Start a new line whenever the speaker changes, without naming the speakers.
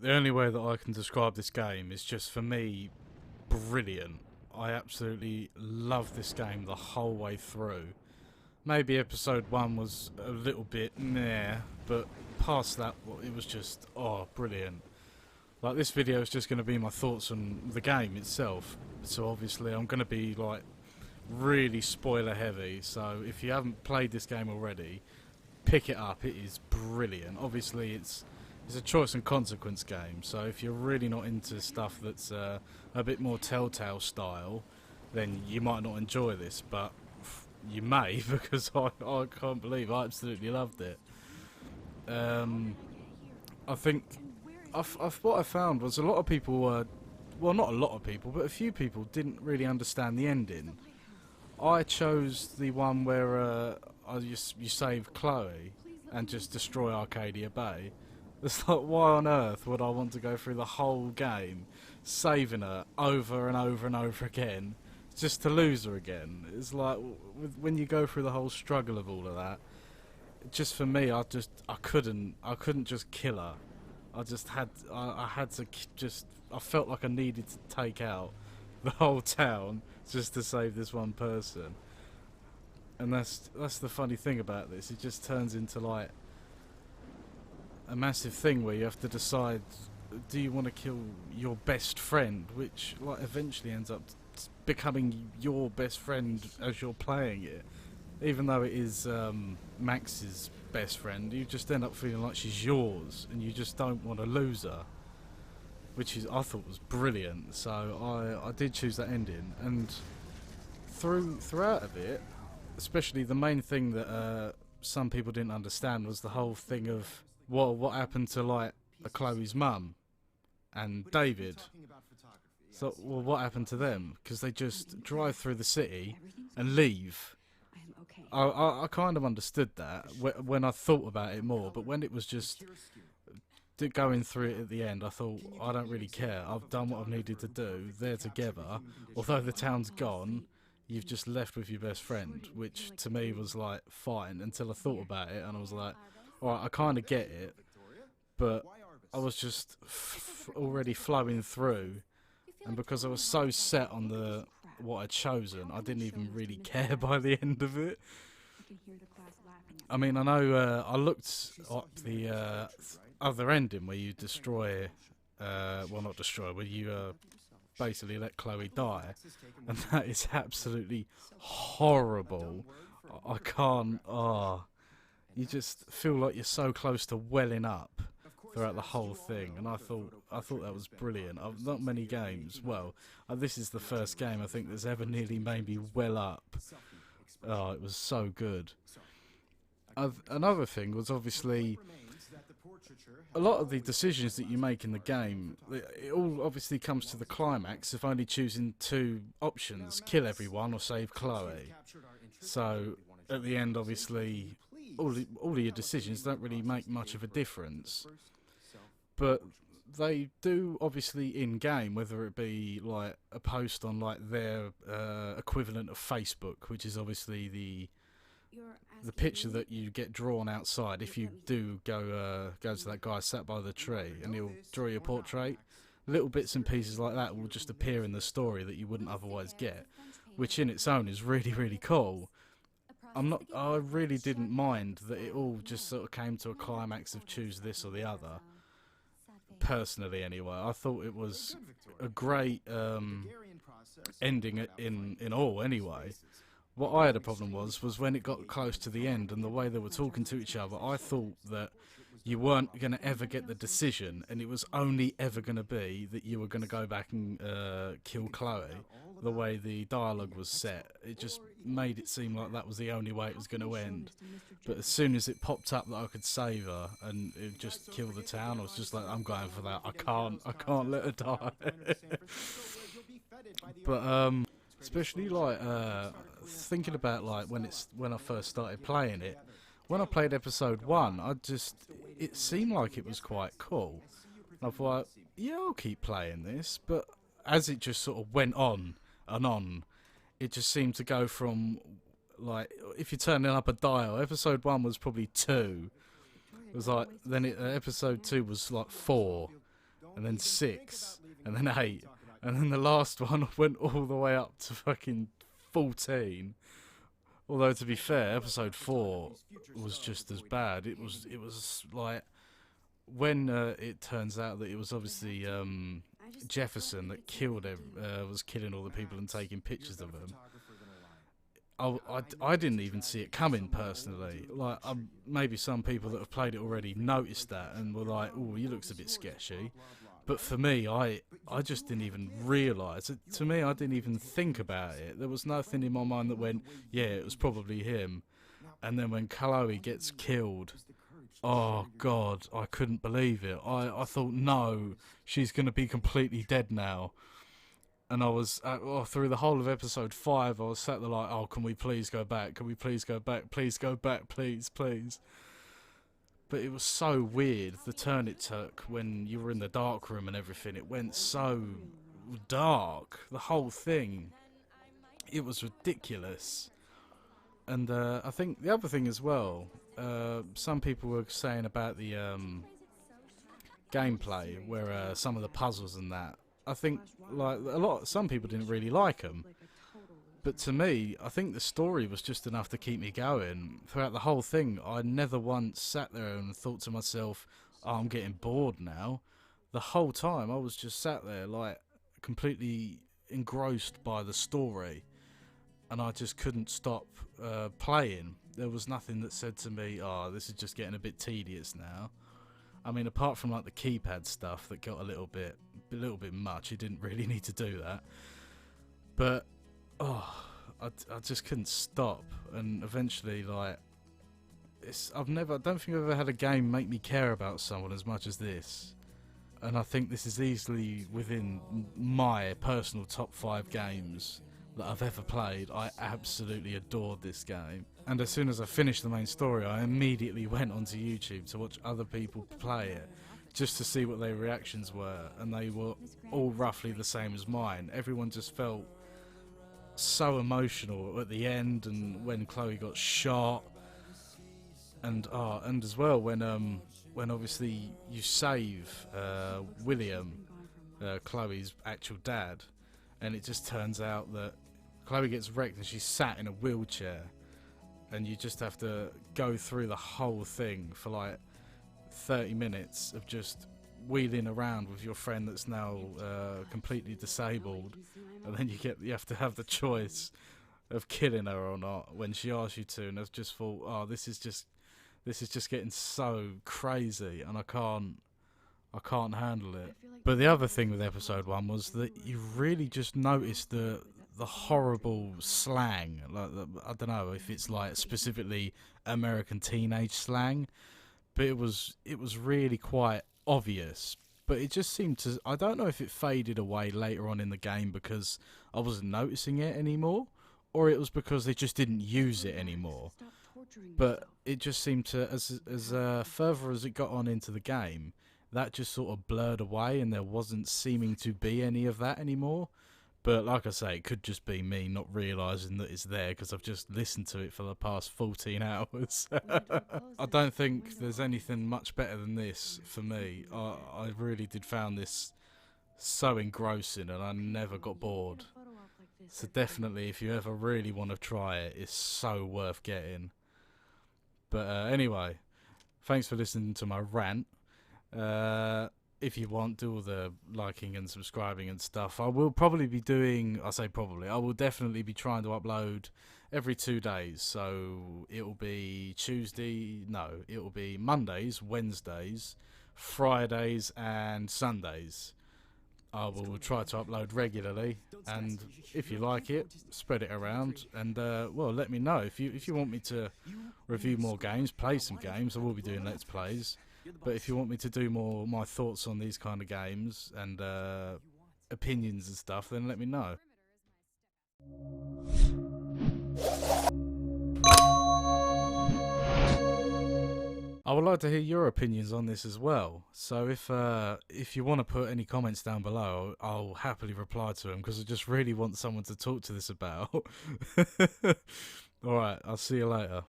The only way that I can describe this game is just, for me, brilliant. I absolutely love this game the whole way through. Maybe episode 1 was a little bit meh, but past that it was just, oh, brilliant. Like, this video is just going to be my thoughts on the game itself, so obviously I'm going to be like really spoiler heavy, so if you haven't played this game already, pick it up. It is brilliant. Obviously it's a choice and consequence game, so if you're really not into stuff that's a bit more Telltale style, then you might not enjoy this, but you may, because I can't believe I absolutely loved it. I think what I found was a lot of people were, well, not a lot of people, but a few people didn't really understand the ending. I chose the one where you save Chloe and just destroy Arcadia Bay. It's like, why on earth would I want to go through the whole game saving her over and over and over again just to lose her again? It's like, when you go through the whole struggle of all of that, just for me, I couldn't just kill her. I had to just, I felt like I needed to take out the whole town just to save this one person. And that's the funny thing about this. It just turns into like a massive thing where you have to decide, do you want to kill your best friend, which like eventually ends up becoming your best friend as you're playing it. Even though it is Max's best friend, you just end up feeling like she's yours, and you just don't want to lose her, which I thought was brilliant. So I did choose that ending, and throughout of it, especially the main thing that some people didn't understand was the whole thing of what happened to like Chloe's mum and David. So, well, what happened to them? Because they just drive through the city and leave. I kind of understood that when I thought about it more, but when it was just going through it at the end, I thought, I don't really care. I've done what I've needed to do. They're together. Although the town's gone, you've just left with your best friend, which to me was like fine until I thought about it, and I was like, alright, I kind of get it, but I was just already flowing through, and because I was so set on what I'd chosen, I didn't even really care by the end of it. I mean, I know I looked up the other ending where you destroy, well, not destroy, where you basically let Chloe die, and that is absolutely horrible. I can't. You just feel like you're so close to welling up throughout the whole thing, and I thought that was brilliant. Not many games. Well, this is the first game I think that's ever nearly made me well up. Oh, it was so good. Another thing was obviously a lot of the decisions that you make in the game. It all obviously comes to the climax of only choosing two options: kill everyone or save Chloe. So at the end, obviously, all of your decisions don't really make much of a difference. But they do, obviously, in game, whether it be like a post on like their equivalent of Facebook, which is obviously the picture that you get drawn outside if you do go to that guy sat by the tree, and he'll draw your portrait. Little bits and pieces like that will just appear in the story that you wouldn't otherwise get, which in its own is really, really cool. I really didn't mind that it all just sort of came to a climax of choose this or the other. Personally, anyway, I thought it was a great ending in all. Anyway, what I had a problem was when it got close to the end and the way they were talking to each other. I thought that you weren't going to ever get the decision, and it was only ever going to be that you were going to go back and kill Chloe. The way the dialogue was set, it just made it seem like that was the only way it was going to end. But as soon as it popped up that I could save her and it just kill the town, I was just like, I'm going for that. I can't let her die. But especially like thinking about like when I first started playing it. When I played episode 1, it seemed like it was quite cool. And I thought, yeah, I'll keep playing this. But as it just sort of went on and on, it just seemed to go from, like, if you're turning up a dial, episode 1 was probably 2. It was like, then episode 2 was like 4. and then 6, and then 8, and then the last one went all the way up to fucking 14. Although to be fair, episode 4 was just as bad. It was like when it turns out that it was obviously Jefferson that was killing all the people and taking pictures of them. I didn't even see it coming personally. Like maybe some people that have played it already noticed that and were like, "Oh, he looks a bit sketchy." But for me, I just didn't even realise. To me, I didn't even think about it. There was nothing in my mind that went, "Yeah, it was probably him." And then when Chloe gets killed, oh God, I couldn't believe it. I thought, no, she's going to be completely dead now. And I was, through the whole of episode 5, I was sat there like, oh, can we please go back? Can we please go back? Please go back, please, please. But it was so weird, the turn it took when you were in the dark room and everything. It went so dark, the whole thing. It was ridiculous. And I think the other thing as well, some people were saying about the gameplay, where some of the puzzles and that, I think like some people didn't really like them. But to me, I think the story was just enough to keep me going. Throughout the whole thing, I never once sat there and thought to myself, oh, I'm getting bored now. The whole time I was just sat there like completely engrossed by the story. And I just couldn't stop playing. There was nothing that said to me, oh, this is just getting a bit tedious now. I mean, apart from like the keypad stuff that got a little bit much. You didn't really need to do that. But, I just couldn't stop. And eventually, like, I don't think I've ever had a game make me care about someone as much as this. And I think this is easily within my personal top 5 games that I've ever played. I absolutely adored this game. And as soon as I finished the main story, I immediately went onto YouTube to watch other people play it, just to see what their reactions were, and they were all roughly the same as mine. Everyone just felt so emotional at the end, and when Chloe got shot, and as well when obviously you save William, Chloe's actual dad, and it just turns out that Chloe gets wrecked and she's sat in a wheelchair, and you just have to go through the whole thing for like 30 minutes of just wheeling around with your friend that's now completely disabled, and then you have to have the choice of killing her or not when she asks you to. And I've just thought, oh, this is just getting so crazy, and I can't handle it. But the other thing with episode 1 was that you really just noticed the horrible slang. Like, I don't know if it's like specifically American teenage slang, but it was really quite obvious. But it just seemed to, I don't know if it faded away later on in the game because I wasn't noticing it anymore, or it was because they just didn't use it anymore. But it just seemed to, as further as it got on into the game, that just sort of blurred away, and there wasn't seeming to be any of that anymore. But like I say, it could just be me not realising that it's there because I've just listened to it for the past 14 hours. I don't think there's anything much better than this for me. I really did found this so engrossing, and I never got bored. So definitely, if you ever really want to try it, it's so worth getting. But anyway, thanks for listening to my rant. If you want, do all the liking and subscribing and stuff. I will probably be doing, I say probably, I will definitely be trying to upload every 2 days. So it will be it will be Mondays, Wednesdays, Fridays and Sundays. I will try to upload regularly, and if you like it, spread it around, and well, let me know. If you want me to review more games, play some games, I will be doing Let's Plays. But if you want me to do more my thoughts on these kind of games and opinions and stuff, then let me know. I would like to hear your opinions on this as well. So if you want to put any comments down below, I'll happily reply to them because I just really want someone to talk to this about. Alright, I'll see you later.